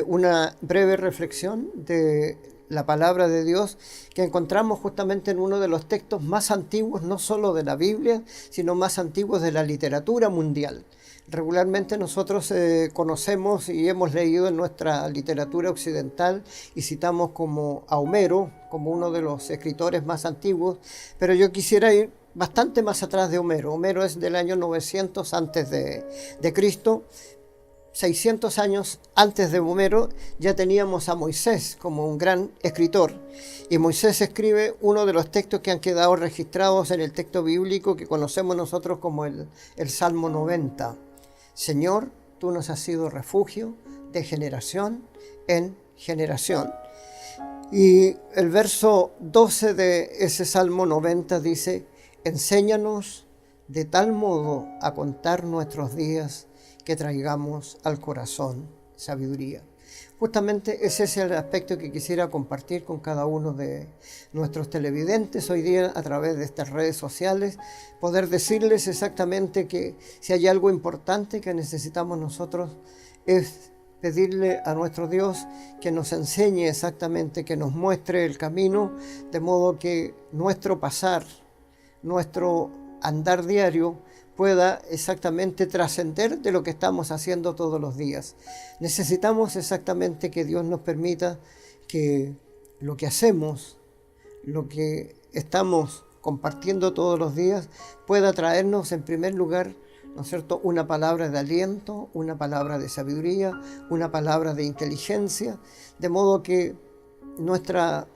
una breve reflexión de la palabra de Dios que encontramos justamente en uno de los textos más antiguos, no solo de la Biblia, sino más antiguos de la literatura mundial. Regularmente nosotros conocemos y hemos leído en nuestra literatura occidental y citamos como a Homero, como uno de los escritores más antiguos, pero yo quisiera ir bastante más atrás de Homero. Homero es del año 900 antes de Cristo. 600 años antes de Homero ya teníamos a Moisés como un gran escritor. Y Moisés escribe uno de los textos que han quedado registrados en el texto bíblico que conocemos nosotros como el Salmo 90. Señor, tú nos has sido refugio de generación en generación. Y el verso 12 de ese Salmo 90 dice: enséñanos de tal modo a contar nuestros días que traigamos al corazón sabiduría. Justamente ese es el aspecto que quisiera compartir con cada uno de nuestros televidentes hoy día a través de estas redes sociales, poder decirles exactamente que si hay algo importante que necesitamos nosotros es pedirle a nuestro Dios que nos enseñe exactamente, que nos muestre el camino, de modo que nuestro pasar, nuestro andar diario pueda exactamente trascender de lo que estamos haciendo todos los días. Necesitamos exactamente que Dios nos permita que lo que hacemos, lo que estamos compartiendo todos los días, pueda traernos en primer lugar ¿no es cierto?, una palabra de aliento, una palabra de sabiduría, una palabra de inteligencia, de modo que nuestra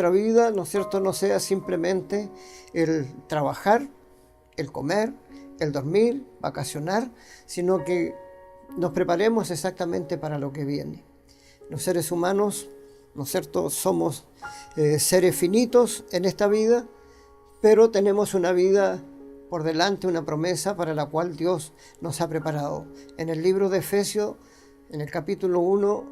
vida, ¿no es cierto?, no sea simplemente el trabajar, el comer, el dormir, vacacionar, sino que nos preparemos exactamente para lo que viene. Los seres humanos, ¿no es cierto?, somos seres finitos en esta vida, pero tenemos una vida por delante, una promesa para la cual Dios nos ha preparado. En el libro de Efesios, en el capítulo 1,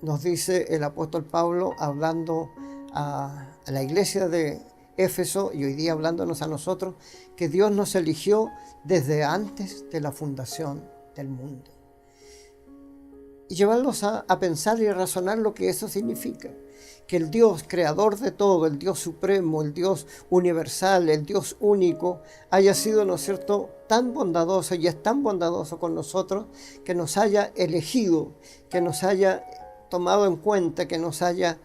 nos dice el apóstol Pablo, hablando a la iglesia de Éfeso y hoy día hablándonos a nosotros, que Dios nos eligió desde antes de la fundación del mundo. Y llevarlos a pensar y a razonar lo que eso significa. Que el Dios creador de todo, el Dios supremo, el Dios universal, el Dios único, haya sido, ¿no es cierto?, tan bondadoso y es tan bondadoso con nosotros que nos haya elegido, que nos haya tomado en cuenta, que nos haya,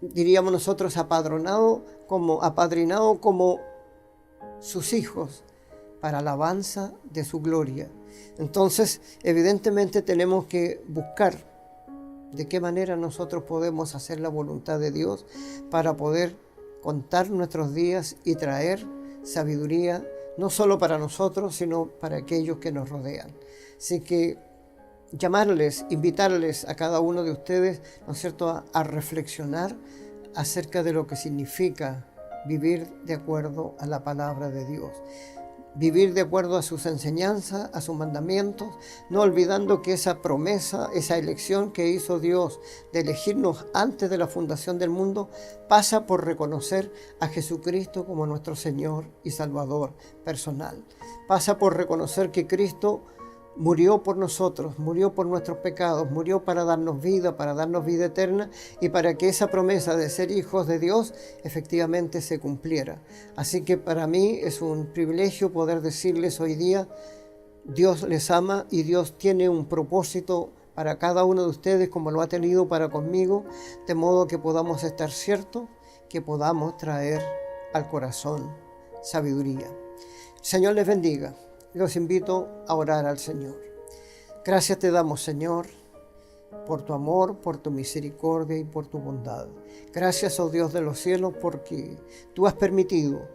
diríamos nosotros, apadrinado como sus hijos para alabanza de su gloria. Entonces, evidentemente tenemos que buscar de qué manera nosotros podemos hacer la voluntad de Dios para poder contar nuestros días y traer sabiduría, no solo para nosotros, sino para aquellos que nos rodean. Así que llamarles, invitarles a cada uno de ustedes, ¿no es cierto?, a reflexionar acerca de lo que significa vivir de acuerdo a la palabra de Dios. Vivir de acuerdo a sus enseñanzas, a sus mandamientos, no olvidando que esa promesa, esa elección que hizo Dios de elegirnos antes de la fundación del mundo, pasa por reconocer a Jesucristo como nuestro Señor y Salvador personal. Pasa por reconocer que Cristo murió por nosotros, murió por nuestros pecados, murió para darnos vida eterna y para que esa promesa de ser hijos de Dios efectivamente se cumpliera. Así que para mí es un privilegio poder decirles hoy día, Dios les ama y Dios tiene un propósito para cada uno de ustedes como lo ha tenido para conmigo, de modo que podamos estar ciertos, que podamos traer al corazón sabiduría. El Señor les bendiga. Los invito a orar al Señor. Gracias te damos, Señor, por tu amor, por tu misericordia y por tu bondad. Gracias, oh Dios de los cielos, porque tú has permitido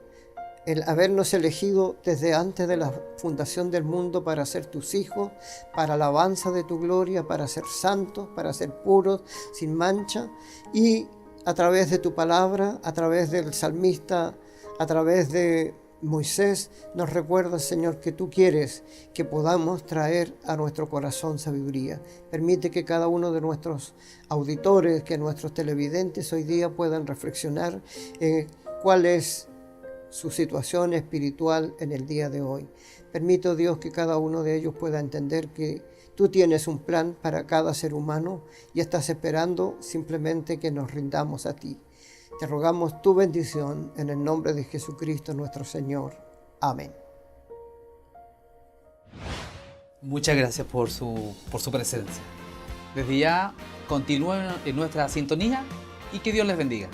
el habernos elegido desde antes de la fundación del mundo para ser tus hijos, para alabanza de tu gloria, para ser santos, para ser puros, sin mancha, y a través de tu palabra, a través del salmista, a través de Moisés, nos recuerda, Señor, que tú quieres que podamos traer a nuestro corazón sabiduría. Permite que cada uno de nuestros auditores, que nuestros televidentes hoy día puedan reflexionar en cuál es su situación espiritual en el día de hoy. Permite, oh Dios, que cada uno de ellos pueda entender que tú tienes un plan para cada ser humano y estás esperando simplemente que nos rindamos a ti. Te rogamos tu bendición en el nombre de Jesucristo nuestro Señor. Amén. Muchas gracias por su presencia. Desde ya, continúen en nuestra sintonía y que Dios les bendiga.